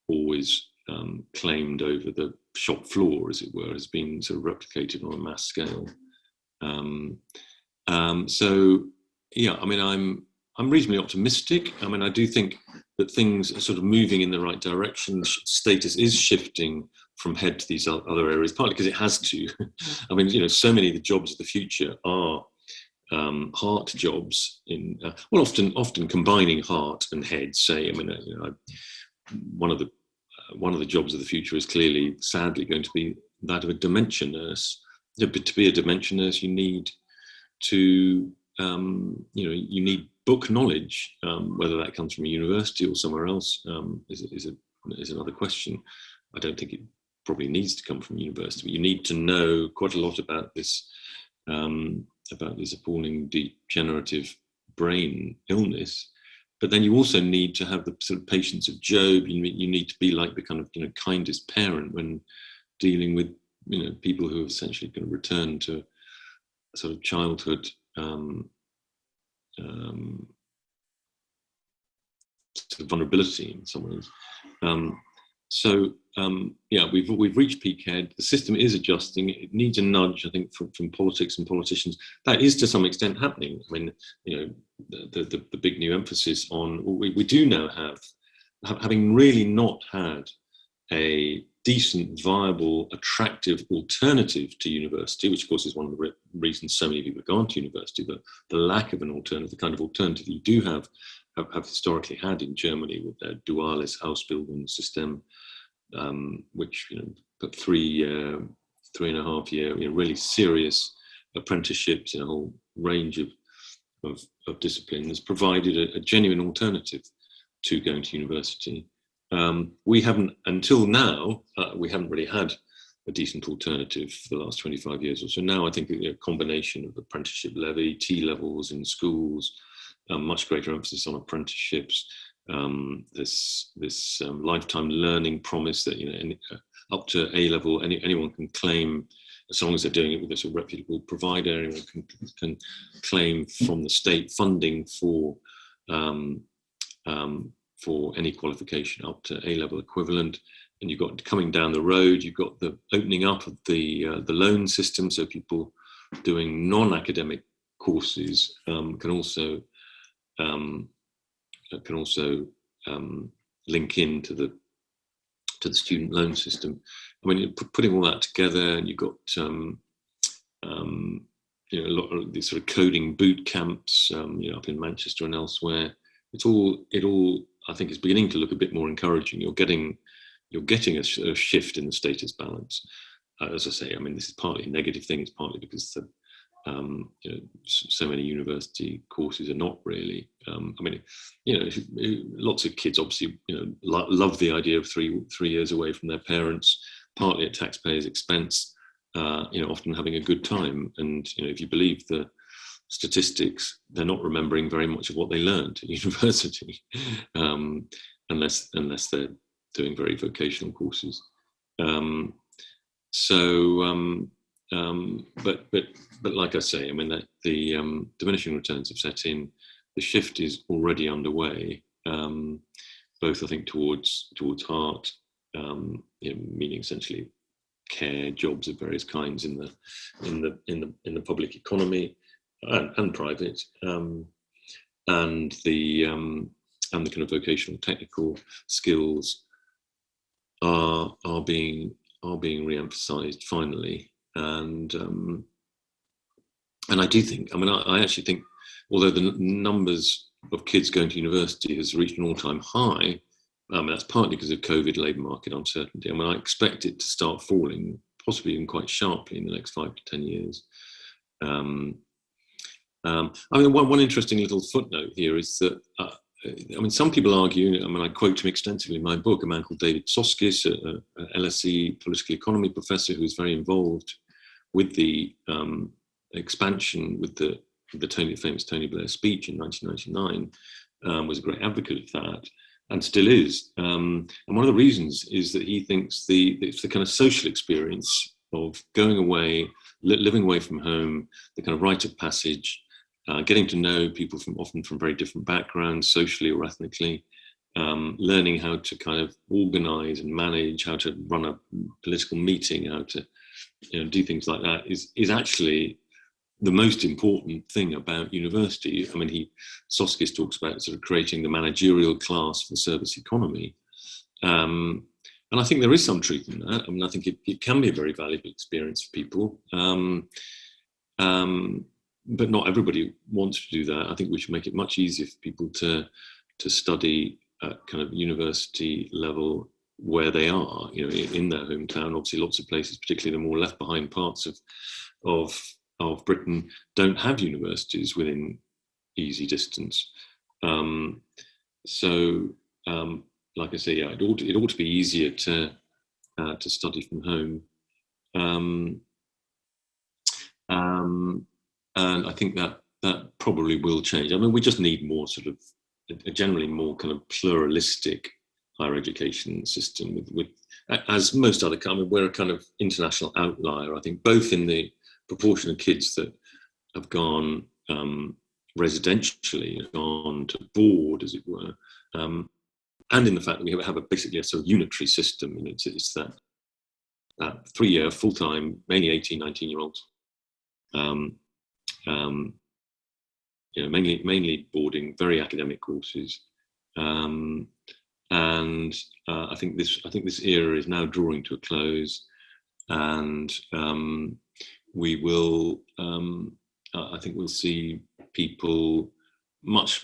always claimed over the shop floor, as it were, has been sort of replicated on a mass scale. So yeah, I mean, I'm reasonably optimistic. I mean, I do think that things are sort of moving in the right direction. Status is shifting from head to these other areas, partly because it has to. I mean, so many of the jobs of the future are heart jobs, often combining heart and head. Say, I mean, one of the jobs of the future is clearly, sadly, going to be that of a dementia nurse. But to be a dementia nurse, you need to, you need book knowledge. Whether that comes from a university or somewhere else is another question. I don't think it probably needs to come from university, but you need to know quite a lot about this appalling degenerative brain illness. But then you also need to have the sort of patience of Job. You need to be like the kind of kindest parent when dealing with people who have essentially going to return to sort of childhood sort of vulnerability in some ways. Yeah, we've reached peak head. The system is adjusting. It needs a nudge, I think, from politics and politicians. That is to some extent happening. I mean, the big new emphasis on we do now having really not had a decent, viable, attractive alternative to university, which of course is one of the reasons so many people have gone to university. The lack of an alternative, the kind of alternative you do have historically had in Germany with their duales Ausbildungssystem, which put 3.5 year really serious apprenticeships in a whole range of disciplines, provided a genuine alternative to going to university. We haven't, until now, we haven't really had a decent alternative for the last 25 years or so. Now I think a combination of apprenticeship levy, T-levels in schools, much greater emphasis on apprenticeships, this lifetime learning promise that up to A-level anyone can claim, as long as they're doing it with a sort of reputable provider, anyone can claim from the state funding for any qualification up to A-level equivalent. And you've got, coming down the road, you've got the opening up of the loan system, so people doing non-academic courses can also link into the student loan system. I mean, putting all that together, and you've got a lot of these sort of coding boot camps, up in Manchester and elsewhere. It all I think is beginning to look a bit more encouraging. You're getting a shift in the status balance. As I say, I mean, this is partly a negative thing. It's partly because so many university courses are not really. I mean, lots of kids obviously love the idea of three years away from their parents, partly at taxpayers' expense. Often having a good time, and if you believe the statistics, they're not remembering very much of what they learned at university, unless they're doing very vocational courses. But like I say, I mean, that the diminishing returns have set in. The shift is already underway, both I think towards heart, meaning essentially care jobs of various kinds in the public economy and private, and the kind of vocational technical skills are being re-emphasized finally. And I do think, I mean, I actually think, although the numbers of kids going to university has reached an all-time high, I mean, that's partly because of COVID labour market uncertainty. I mean, I expect it to start falling, possibly even quite sharply in the next 5 to 10 years. I mean, one interesting little footnote here is that, I mean, some people argue, I mean, I quote him extensively in my book, a man called David Soskice, a LSE political economy professor who was very involved with the expansion, with the famous Tony Blair speech in 1999, was a great advocate of that, and still is. And one of the reasons is that he thinks it's the kind of social experience of going away, living away from home, the kind of rite of passage, getting to know people often from very different backgrounds, socially or ethnically, learning how to kind of organize and manage, how to run a political meeting, how to do things like that is actually the most important thing about university. I mean, Soskice talks about sort of creating the managerial class for the service economy. And I think there is some truth in that. I mean, I think it can be a very valuable experience for people. But not everybody wants to do that. I think we should make it much easier for people to study at kind of university level where they are, in their hometown. Obviously, lots of places, particularly the more left behind parts of Britain, don't have universities within easy distance. Like I say, yeah, it ought to be easier to study from home. And I think that probably will change. I mean, we just need more sort of a generally more kind of pluralistic higher education system with as most other, I mean, we're a kind of international outlier, I think, both in the proportion of kids that have gone residentially, gone to board, as it were, and in the fact that we have basically a sort of unitary system. It's that 3-year full-time, mainly 18, 19-year-olds. Mainly boarding, very academic courses, and I think this era is now drawing to a close, and we will. I think we'll see people much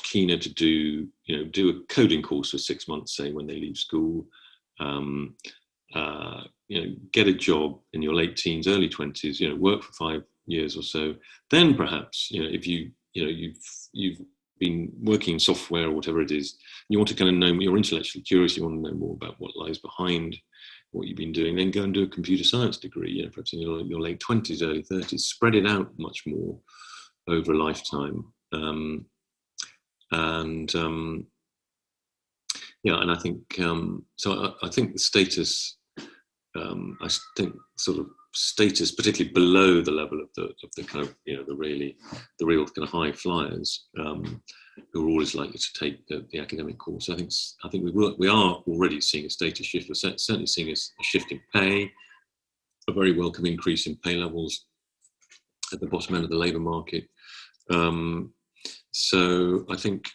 keener to do a coding course for 6 months, say, when they leave school. Get a job in your late teens, early 20s. Work for 5 years or so. Then perhaps, if you've been working in software or whatever it is, you want to kind of know, you're intellectually curious, you want to know more about what lies behind what you've been doing, then go and do a computer science degree, perhaps in your late 20s, early 30s. Spread it out much more over a lifetime. And I think, so I think the status, I think sort of status, particularly below the level of the kind of, the real kind of high flyers, who are always likely to take the academic course. I think we are already seeing a status shift. We're certainly seeing a shift in pay, a very welcome increase in pay levels at the bottom end of the labour market. So I think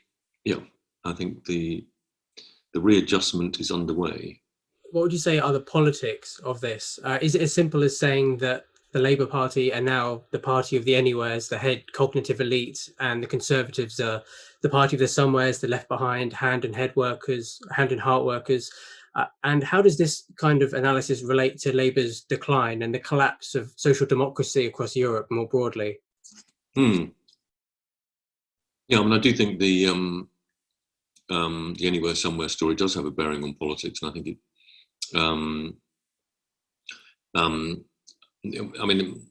the readjustment is underway. What would you say are the politics of this? Is it as simple as saying that the Labour Party are now the party of the anywheres, the head cognitive elite, and the Conservatives are the party of the somewheres, the left behind, hand and heart workers? And how does this kind of analysis relate to Labour's decline and the collapse of social democracy across Europe more broadly? Yeah, I mean, I do think the anywhere somewhere story does have a bearing on politics, and I think it. I mean,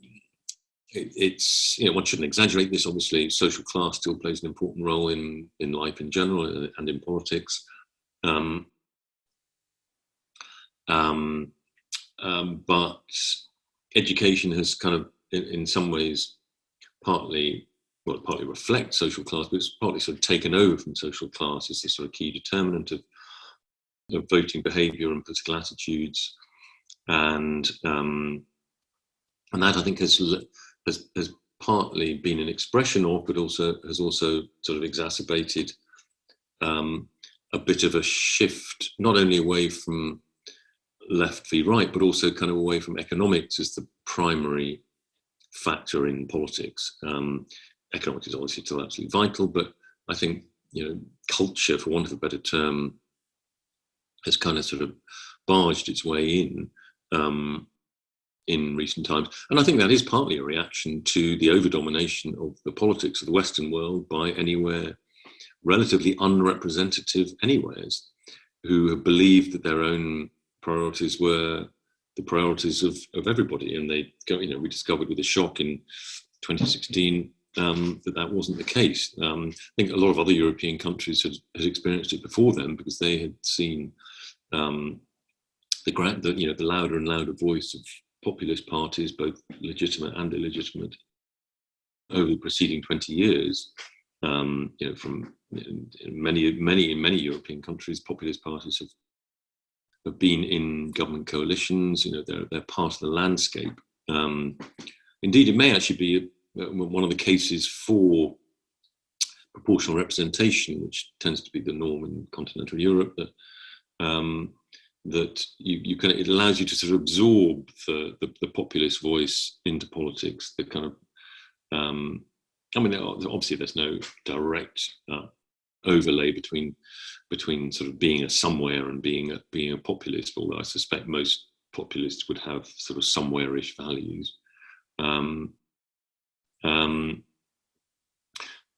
it's, one shouldn't exaggerate this. Obviously, social class still plays an important role in life in general and in politics. But education has kind of, in some ways, partly reflects social class, but it's partly sort of taken over from social class as the sort of key determinant of voting behaviour and political attitudes, and that I think has partly been an expression of, but has also sort of exacerbated a bit of a shift, not only away from left v right, but also kind of away from economics as the primary factor in politics. Economics is obviously still absolutely vital, but I think culture, for want of a better term, has kind of sort of barged its way in recent times. And I think that is partly a reaction to the over-domination of the politics of the Western world by anywhere relatively unrepresentative anyways, who have believed that their own priorities were the priorities of everybody. And they go, we discovered with a shock in 2016 that wasn't the case. I think a lot of other European countries had experienced it before them, because they had seen the louder and louder voice of populist parties, both legitimate and illegitimate, over the preceding 20 years. From many European countries, populist parties have been in government coalitions. They're part of the landscape. Indeed, it may actually be one of the cases for proportional representation, which tends to be the norm in continental Europe, that you can, it allows you to sort of absorb the populist voice into politics. The kind of obviously there's no direct overlay between sort of being a somewhere and being a populist, although I suspect most populists would have sort of somewhere-ish values.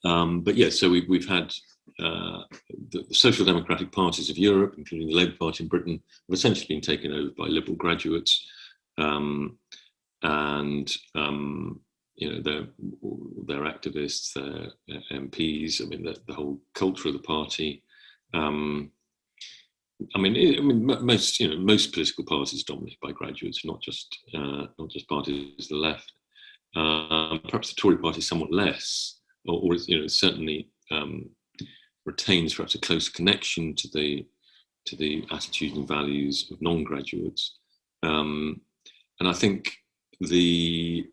But yeah, so we've had the social democratic parties of Europe, including the Labour Party in Britain, have essentially been taken over by liberal graduates, and their activists, their MPs. I mean, the whole culture of the party. Most political parties are dominated by graduates, not just parties of the left. Perhaps the Tory party somewhat less, or certainly retains perhaps a closer connection to the attitudes and values of non-graduates. And I think there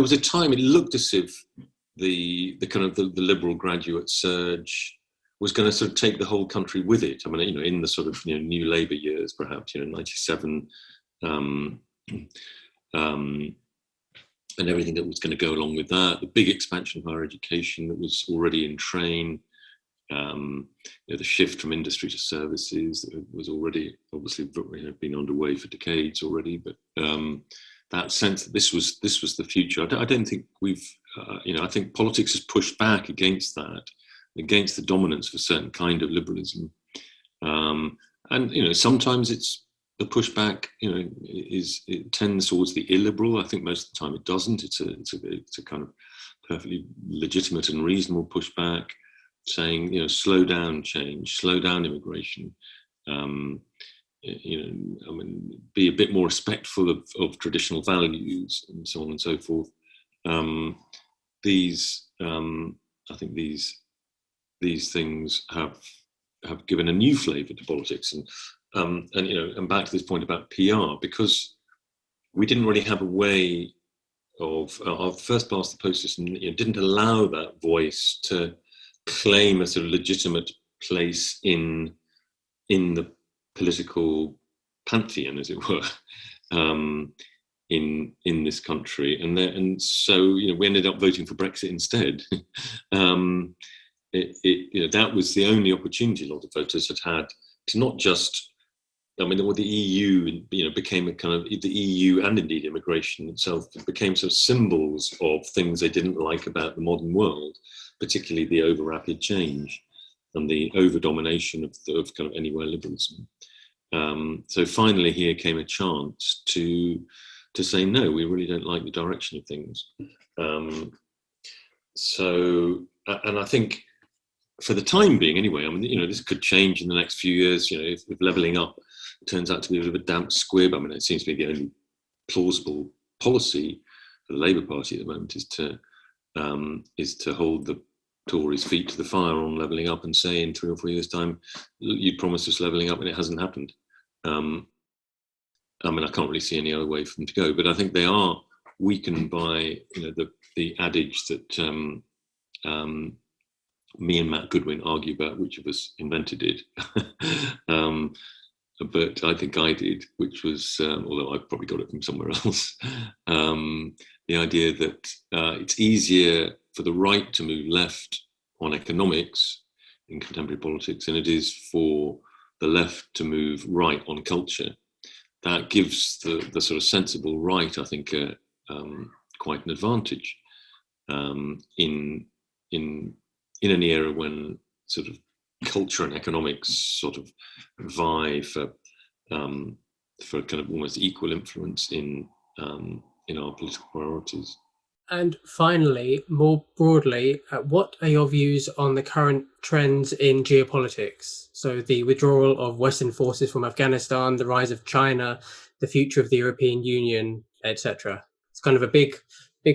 was a time it looked as if the kind of the liberal graduate surge was going to sort of take the whole country with it. I mean, in the sort of new Labour years, perhaps 97, and everything that was going to go along with that, the big expansion of higher education that was already in train, the shift from industry to services that was already obviously been underway for decades already, but that sense that this was the future. I don't think we've, I think politics has pushed back against that, against the dominance of a certain kind of liberalism, and sometimes it's the pushback, it tends towards the illiberal. I think most of the time it doesn't. It's a kind of perfectly legitimate and reasonable pushback, saying, slow down change, slow down immigration, be a bit more respectful of traditional values and so on and so forth. I think these things have given a new flavour to politics, and back to this point about PR, because we didn't really have a way of our first past the post system didn't allow that voice to claim a sort of legitimate place in the political pantheon, as it were, in this country, and so we ended up voting for Brexit instead. That was the only opportunity a lot of voters had to not just. The EU, became a kind of, the EU and indeed immigration itself became sort of symbols of things they didn't like about the modern world, particularly the over rapid change and the over domination of kind of anywhere liberalism. So finally, here came a chance to say no, we really don't like the direction of things. And I think for the time being, anyway, this could change in the next few years. If levelling up turns out to be a bit of a damp squib. It seems to be the only plausible policy for the Labour Party at the moment is to hold the Tories' feet to the fire on levelling up and say in 3 or 4 years' time, you promised us levelling up and it hasn't happened. I can't really see any other way for them to go, but I think they are weakened by the adage that me and Matt Goodwin argue about which of us invented it. But I think I did, which was, although I probably got it from somewhere else, the idea that it's easier for the right to move left on economics in contemporary politics, and it is for the left to move right on culture. That gives the sort of sensible right, I think, quite an advantage in an era when sort of culture and economics sort of vie for kind of almost equal influence in our political priorities. And finally, more broadly, what are your views on the current trends in geopolitics? So the withdrawal of Western forces from Afghanistan, the rise of China, the future of the European Union, etc. It's kind of a big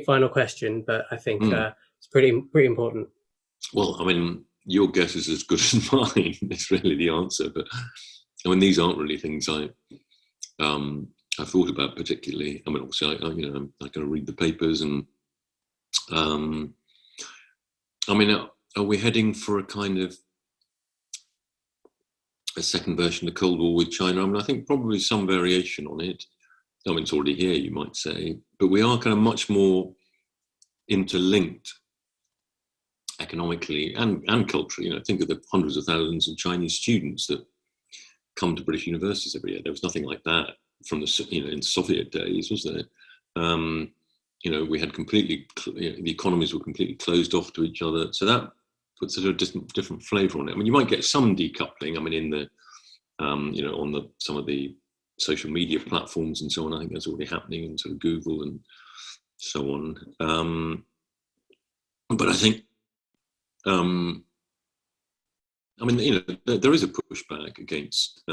final question, but I think it's pretty important. Well, I mean, your guess is as good as mine. It's really the answer. But I mean, these aren't really things I thought about particularly. I mean, obviously, I kind of read the papers, and I mean, are we heading for a kind of a second version of the Cold War with China? I mean, I think probably some variation on it. I mean, it's already here, you might say, but we are kind of much more interlinked economically and culturally. Think of the hundreds of thousands of Chinese students that come to British universities every year. There was nothing like that from the in Soviet days, was there? We had the economies were completely closed off to each other. So that puts a different flavour on it. I mean, you might get some decoupling. I mean, in the on some of the social media platforms and so on. I think that's already happening in sort of Google and so on. But I think, I mean, there is a pushback against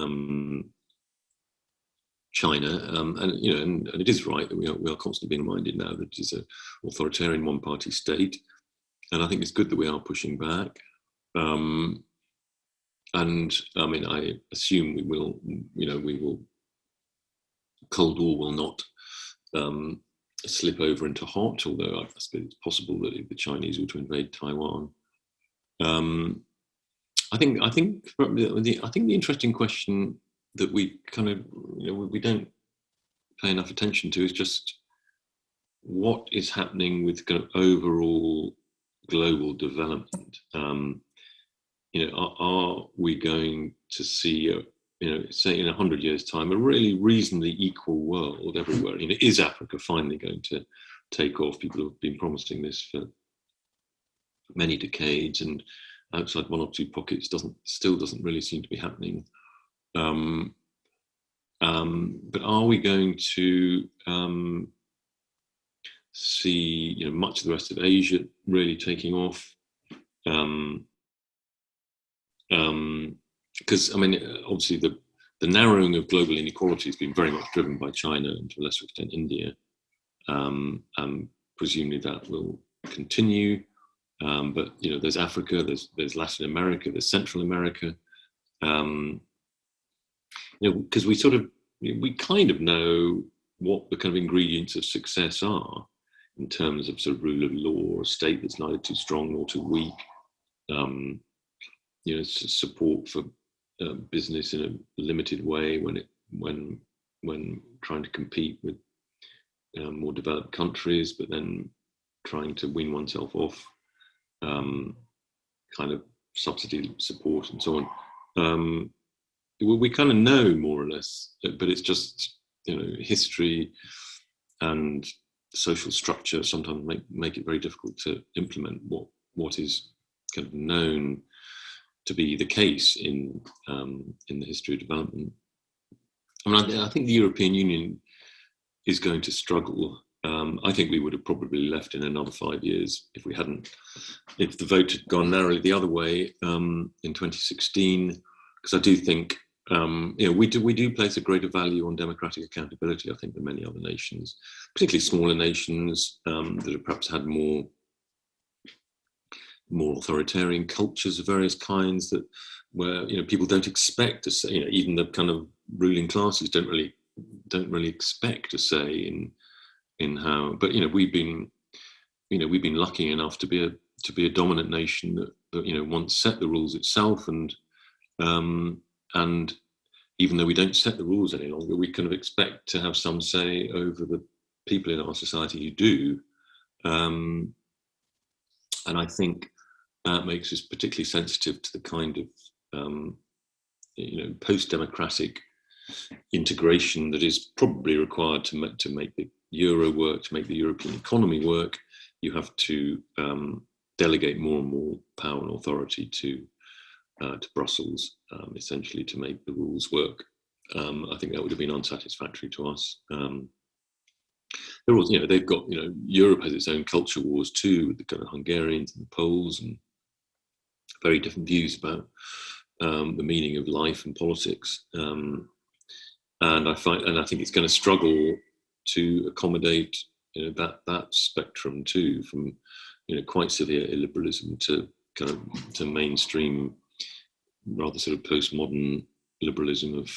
China, and it is right that we are constantly being reminded now that it is an authoritarian one-party state, and I think it's good that we are pushing back. And I mean, I assume we will. Cold War will not slip over into hot, although I suppose it's possible that if the Chinese were to invade Taiwan. I think the interesting question that we kind of we don't pay enough attention to is just what is happening with kind of overall global development. Are we going to see say in 100 years' time, a really reasonably equal world everywhere? Is Africa finally going to take off? People have been promising this for many decades, and outside one or two pockets still doesn't really seem to be happening. But are we going to see much of the rest of Asia really taking off? Because I mean, obviously the narrowing of global inequality has been very much driven by China and to a lesser extent India, and presumably that will continue. But there's Africa, there's Latin America, there's Central America. Because we kind of know what the kind of ingredients of success are in terms of sort of rule of law, a state that's neither too strong nor too weak. Support for business in a limited way when trying to compete with more developed countries, but then trying to wean oneself off kind of subsidy support and so on. We kind of know more or less, but it's just history and social structure sometimes make it very difficult to implement what is kind of known to be the case in the history of development. I mean, I think the European Union is going to struggle. I think we would have probably left in another 5 years if the vote had gone narrowly the other way in 2016. Because I do think we do place a greater value on democratic accountability, I think, than many other nations, particularly smaller nations that have perhaps had more authoritarian cultures of various kinds, where people don't expect to say, even the kind of ruling classes don't really expect to say in how. But we've been lucky enough to be a dominant nation that once set the rules itself, and even though we don't set the rules any longer, we kind of expect to have some say over the people in our society who do. And I think makes us particularly sensitive to the kind of post-democratic integration that is probably required to make the euro work, to make the European economy work. You have to delegate more and more power and authority to Brussels, essentially, to make the rules work. I think that would have been unsatisfactory to us. They've got, Europe has its own culture wars too, with the kind of Hungarians and the Poles, and very different views about the meaning of life and politics. And I think it's going to struggle to accommodate, that spectrum too, from, quite severe illiberalism to kind of to mainstream, rather sort of postmodern liberalism of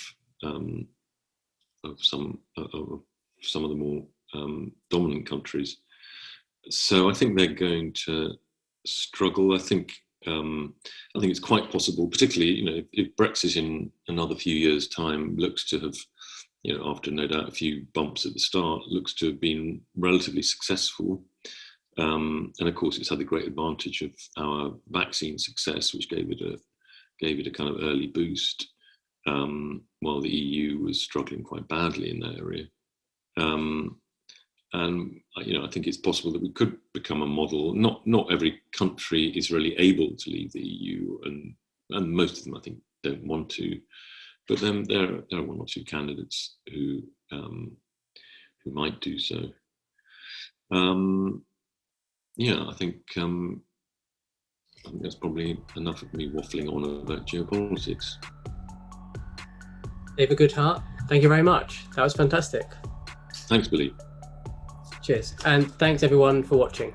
some of the more dominant countries. So I think they're going to struggle. I think it's quite possible, particularly if Brexit in another few years' time looks to have, after no doubt a few bumps at the start, looks to have been relatively successful. And of course, it's had the great advantage of our vaccine success, which gave it a kind of early boost, while the EU was struggling quite badly in that area. And I think it's possible that we could become a model. Not every country is really able to leave the EU, and most of them, I think, don't want to. But then there are one or two candidates who might do so. I think that's probably enough of me waffling on about geopolitics. David Goodhart, thank you very much. That was fantastic. Thanks, Billy. Cheers. And thanks everyone for watching.